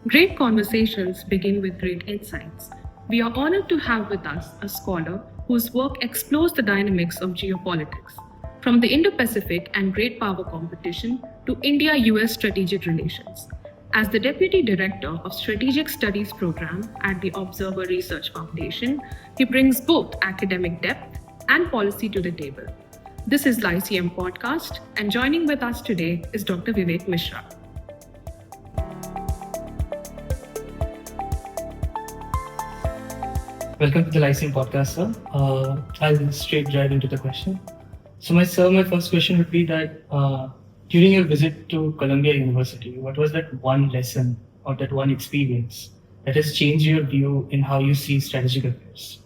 Great conversations begin with great insights. We are honored to have with us a scholar whose work explores the dynamics of geopolitics, from the Indo Pacific and great power competition to India US strategic relations. As the Deputy Director of Strategic Studies Program at the Observer Research Foundation, he brings both academic depth and policy to the table. This is Lyceum Podcast, and joining with us today is Dr. Vivek Mishra. Welcome to the Lyceum Podcast, sir. I'll straight dive into the question. So, my first question would be that during your visit to Columbia University, what was that one lesson or that one experience that has changed your view in how you see strategic affairs?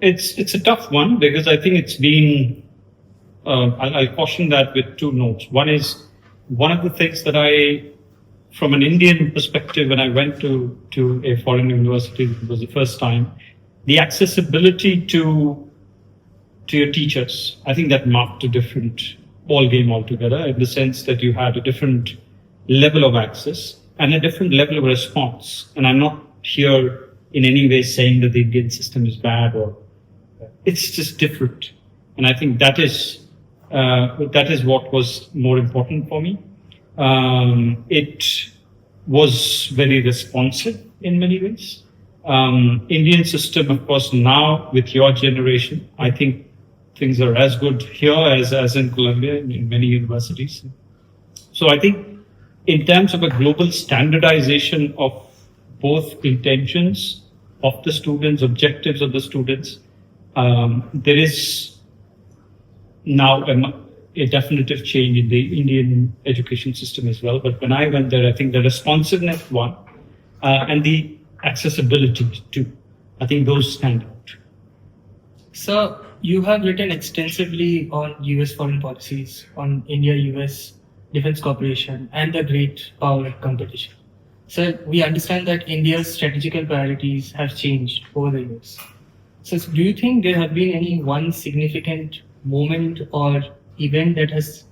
It's a tough one because I think it's been. I'll caution that with two notes. One is one of the things that from an Indian perspective, when I went to a foreign university, it was the first time, the accessibility to your teachers, I think that marked a different ball game altogether, in the sense that you had a different level of access and a different level of response. And I'm not here in any way saying that the Indian system is bad, or it's just different. And I think that is what was more important for me. It was very responsive in many ways. Indian system, of course, now with your generation, I think things are as good here as in Columbia, in many universities. So I think in terms of a global standardization of both intentions of the students, objectives of the students, there is now a definitive change in the Indian education system as well. But when I went there, I think the responsiveness one and the accessibility too, I think those stand out. So, you have written extensively on US foreign policies, on India-US defense cooperation, and the great power competition. So, we understand that India's strategical priorities have changed over the years. So, do you think there have been any one significant moment or event that has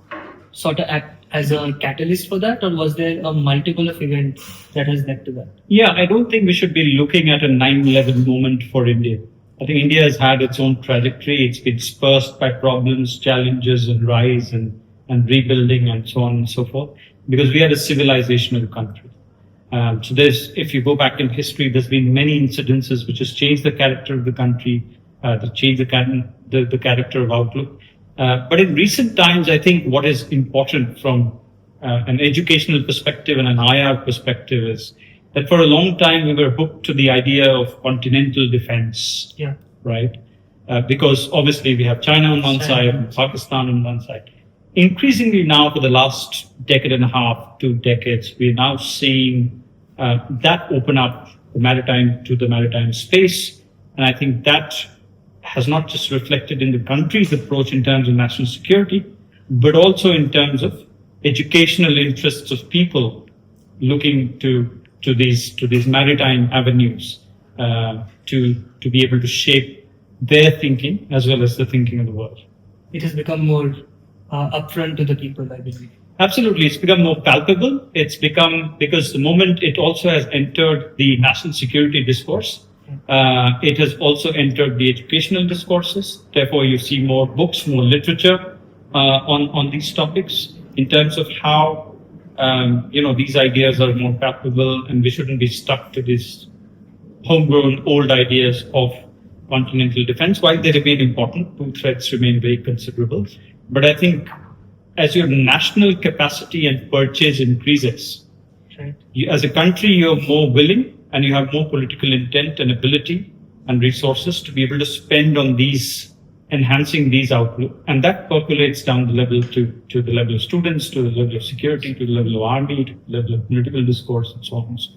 sort of act as a catalyst for that, or was there a multiple of events that has led to that? Yeah, I don't think we should be looking at a 9/11 moment for India. I think India has had its own trajectory. It's been spurred by problems, challenges, and rise and rebuilding and so on and so forth, because we are a civilizational country. So if you go back in history, there's been many incidences which has changed the character of the country, that changed the character of outlook. But in recent times, I think what is important from an educational perspective and an IR perspective is that for a long time we were hooked to the idea of continental defense, right? Because obviously we have China on one side and Pakistan on one side. Increasingly now, for the last decade and a half, 2 decades, we're now seeing that open up the maritime space. And I think that has not just reflected in the country's approach in terms of national security, but also in terms of educational interests of people looking to these maritime avenues to be able to shape their thinking as well as the thinking of the world. It has become more upfront to the people, I believe. Absolutely, it's become more palpable. It's become, because the moment it also has entered the national security discourse, it has also entered the educational discourses. Therefore, you see more books, more literature on these topics, in terms of how these ideas are more palpable, and we shouldn't be stuck to these homegrown old ideas of continental defense. While they remain important, two threats remain very considerable. But I think as your national capacity and purchase increases, as a country, you're more willing and you have more political intent and ability and resources to be able to spend on enhancing these outlook. And that percolates down the level to the level of students, to the level of security, to the level of army, to the level of political discourse, and so on and so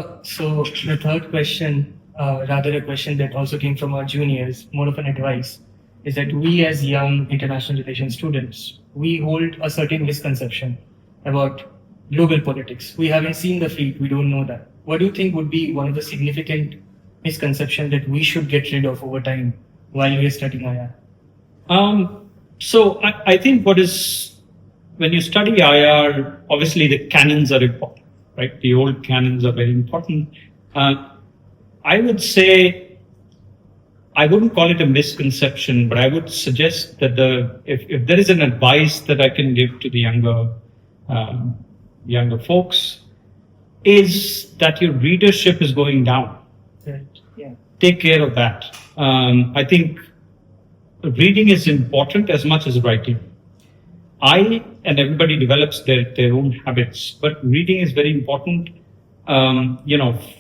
forth. So the third question, rather a question that also came from our juniors, more of an advice, is that we as young international relations students, we hold a certain misconception about global politics. We haven't seen the fleet, we don't know that. What do you think would be one of the significant misconceptions that we should get rid of over time while we are studying IR? So I think what is when you study IR, obviously the canons are important, right? The old canons are very important. I would say, I wouldn't call it a misconception, but I would suggest that if there is an advice that I can give to the younger folks, is that your readership is going down. Right. Yeah. Take care of that. I think reading is important as much as writing. And everybody develops their own habits, but reading is very important.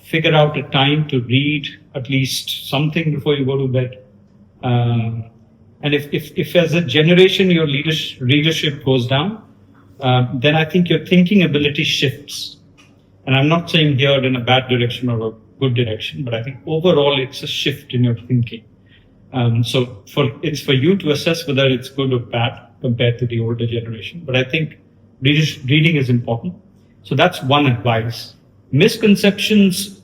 Figure out a time to read at least something before you go to bed. And if as a generation your readership goes down, then I think your thinking ability shifts. And I'm not saying here in a bad direction or a good direction, but I think overall it's a shift in your thinking. So it's for you to assess whether it's good or bad compared to the older generation. But I think reading is important. So that's one advice. Misconceptions,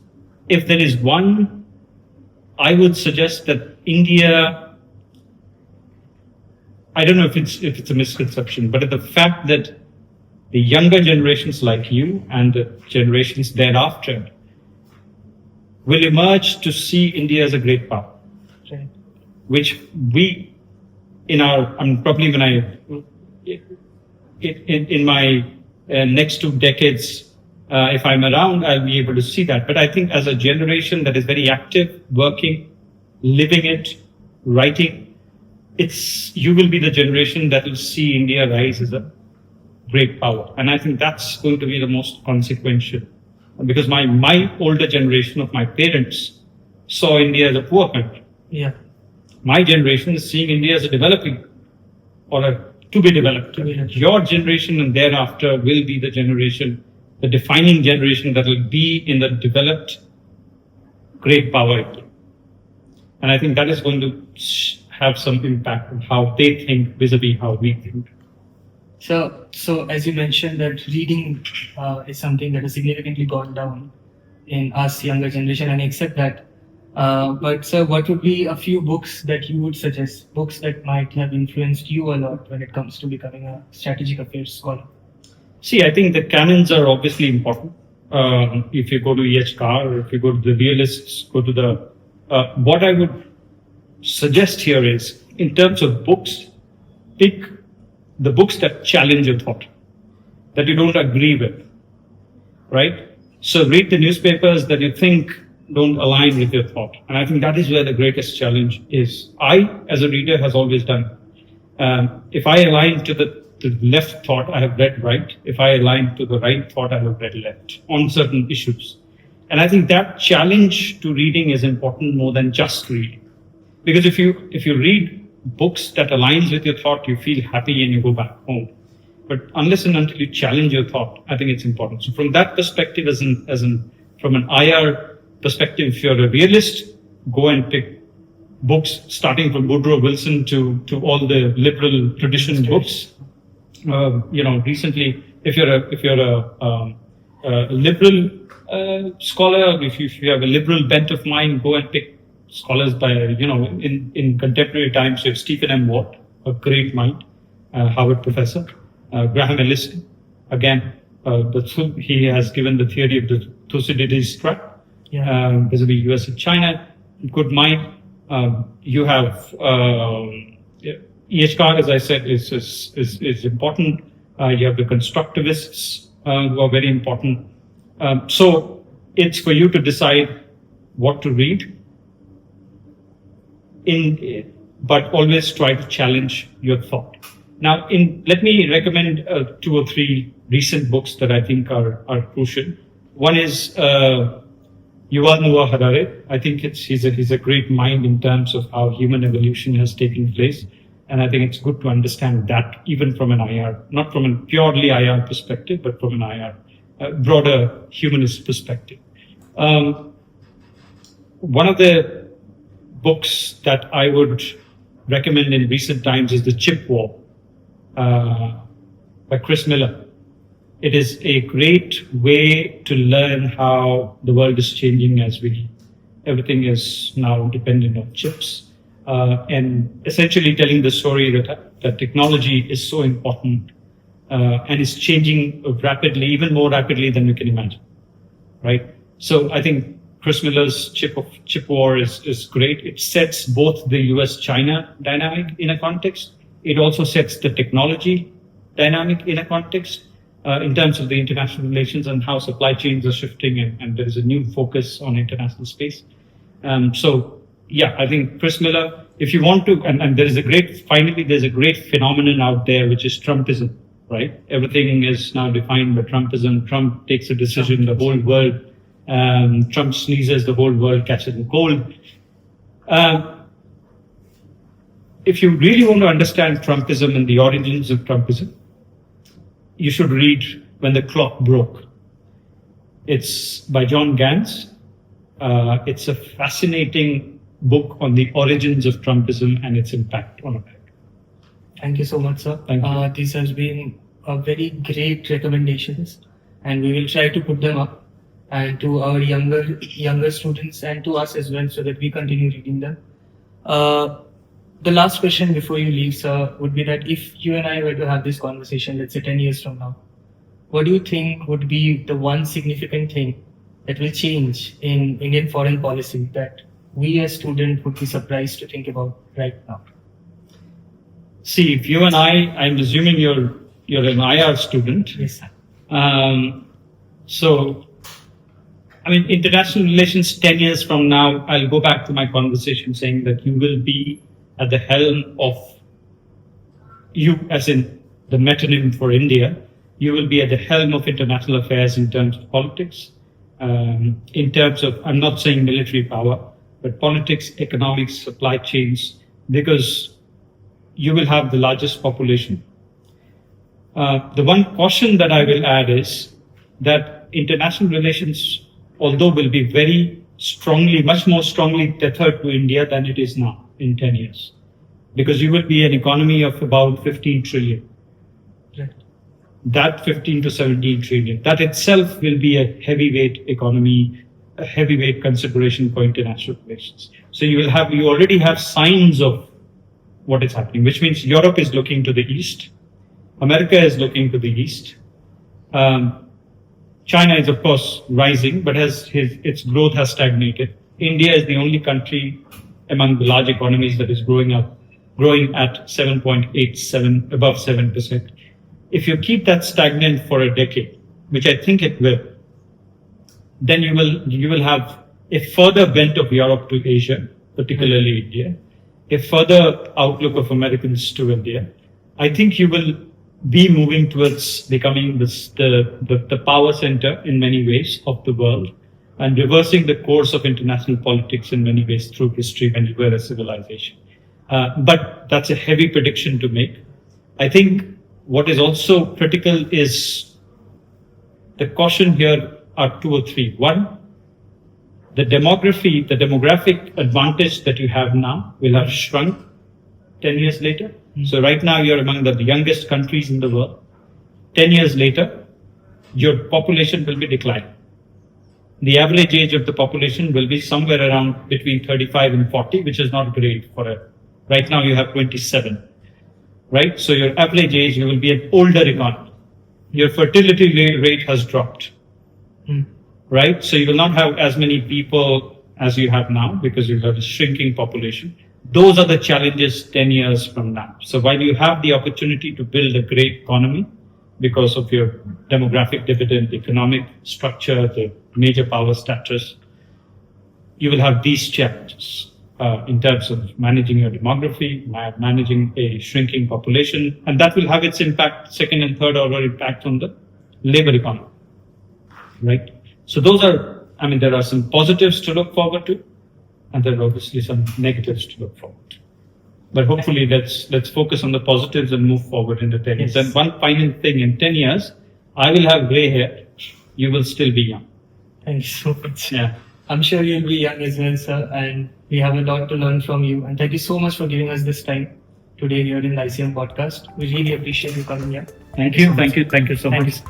if there is one, I would suggest that India, I don't know if it's a misconception, but the fact that the younger generations like you and the generations thereafter will emerge to see India as a great power. Right. Which we, probably when in my next 2 decades, if I'm around, I'll be able to see that. But I think as a generation that is very active, working, living it, writing, you will be the generation that will see India rise as a great power. And I think that's going to be the most consequential. Because my older generation of my parents saw India as a poor country. Yeah. My generation is seeing India as a developing or a to be developed. Your generation and thereafter will be the generation, the defining generation that will be in the developed great power. And I think that is going to have some impact on how they think vis-a-vis how we think. So as you mentioned that reading is something that has significantly gone down in us younger generation, and I accept that. But sir, what would be a few books that you would suggest, books that might have influenced you a lot when it comes to becoming a strategic affairs scholar? See, I think the canons are obviously important. If you go to E.H. Carr, or if you go to the realists, go to the... what I would suggest here is, in terms of books, pick the books that challenge your thought, that you don't agree with, right? So read the newspapers that you think don't align with your thought. And I think that is where the greatest challenge is. I, as a reader, has always done. If I align to the left thought, I have read right. If I align to the right thought, I have read left on certain issues. And I think that challenge to reading is important more than just reading. Because if you read books that aligns with your thought, you feel happy and you go back home. But unless and until you challenge your thought, I think it's important. So from that perspective, from an IR perspective, if you're a realist, go and pick books starting from Woodrow Wilson to all the liberal tradition books. Recently, if you're a liberal scholar, if you have a liberal bent of mind, go and pick scholars by, in contemporary times, you have Stephen M. Watt, a great mind, Harvard professor, Graham Ellis, again, he has given the theory of the Thucydides trap, vis-a-vis US and China, good mind. You have E.H. Carr, as I said, is important. You have the constructivists who are very important. So it's for you to decide what to read, but always try to challenge your thought. Now, let me recommend 2 or 3 recent books that I think are crucial. One is Yuval Noah Harari. I think he's a great mind in terms of how human evolution has taken place. And I think it's good to understand that even from an IR, not from a purely IR perspective, but from an IR, broader humanist perspective. One of the books that I would recommend in recent times is The Chip War by Chris Miller. It is a great way to learn how the world is changing as everything is now dependent on chips. And essentially telling the story that technology is so important and is changing rapidly, even more rapidly than we can imagine, right? So I think Chris Miller's chip war is great. It sets both the US-China dynamic in a context. It also sets the technology dynamic in a context in terms of the international relations and how supply chains are shifting, and there is a new focus on international space. So yeah, I think Chris Miller, if you want to, and there's a great phenomenon out there, which is Trumpism, right? Everything is now defined by Trumpism. Trump takes a decision, the whole world, Trump sneezes, the whole world catches a cold. If you really want to understand Trumpism and the origins of Trumpism, you should read When the Clock Broke. It's by John Gans. It's a fascinating book on the origins of Trumpism and its impact on America. Thank you so much, sir. Thank you. These has been very great recommendations, and we will try to put them up and to our younger students and to us as well, so that we continue reading them. The last question before you leave, sir, would be that if you and I were to have this conversation, let's say 10 years from now, what do you think would be the one significant thing that will change in Indian foreign policy that we as students would be surprised to think about right now? See, if you and I'm assuming you're an IR student. Yes, sir. So, I mean, international relations 10 years from now, I'll go back to my conversation saying that you will be at the helm of, you as in the metonym for India, you will be at the helm of international affairs in terms of politics, in terms of, I'm not saying military power, but politics, economics, supply chains, because you will have the largest population. The one caution that I will add is that international relations, although will be very strongly, much more strongly tethered to India than it is now in 10 years. Because you will be an economy of about 15 trillion. Right. That 15 to 17 trillion, that itself will be a heavyweight economy, a heavyweight consideration for international relations. So you already have signs of what is happening, which means Europe is looking to the east, America is looking to the east. China is of course rising, but its growth has stagnated. India is the only country among the large economies that is growing at 7.87, above 7%. If you keep that stagnant for a decade, which I think it will, then you will have a further bent of Europe to Asia, particularly India, a further outlook of Americans to India. I think you will be moving towards becoming the power center in many ways of the world, and reversing the course of international politics in many ways through history when you were a civilization. But that's a heavy prediction to make. I think what is also critical is the caution here are two or three. One, the demographic advantage that you have now will have shrunk 10 years later. So right now you're among the youngest countries in the world. 10 years later, your population will be declining. The average age of the population will be somewhere around between 35 and 40, which is not great right now you have 27, right? So your average age, you will be an older economy. Your fertility rate has dropped, right? So you will not have as many people as you have now because you have a shrinking population. Those are the challenges 10 years from now. So while you have the opportunity to build a great economy because of your demographic dividend, economic structure, the major power status, you will have these challenges in terms of managing your demography, managing a shrinking population, and that will have its impact, second and third order impact on the labor economy, right? So there are some positives to look forward to, and there are obviously some negatives to look forward to. But hopefully let's focus on the positives and move forward in the 10 years. Yes. And one final thing, in 10 years, I will have gray hair, you will still be young. Thank you so much. Yeah. I'm sure you'll be young as well, sir, and we have a lot to learn from you. And thank you so much for giving us this time today here in the ICM podcast. We really appreciate you coming here. Thank you so much.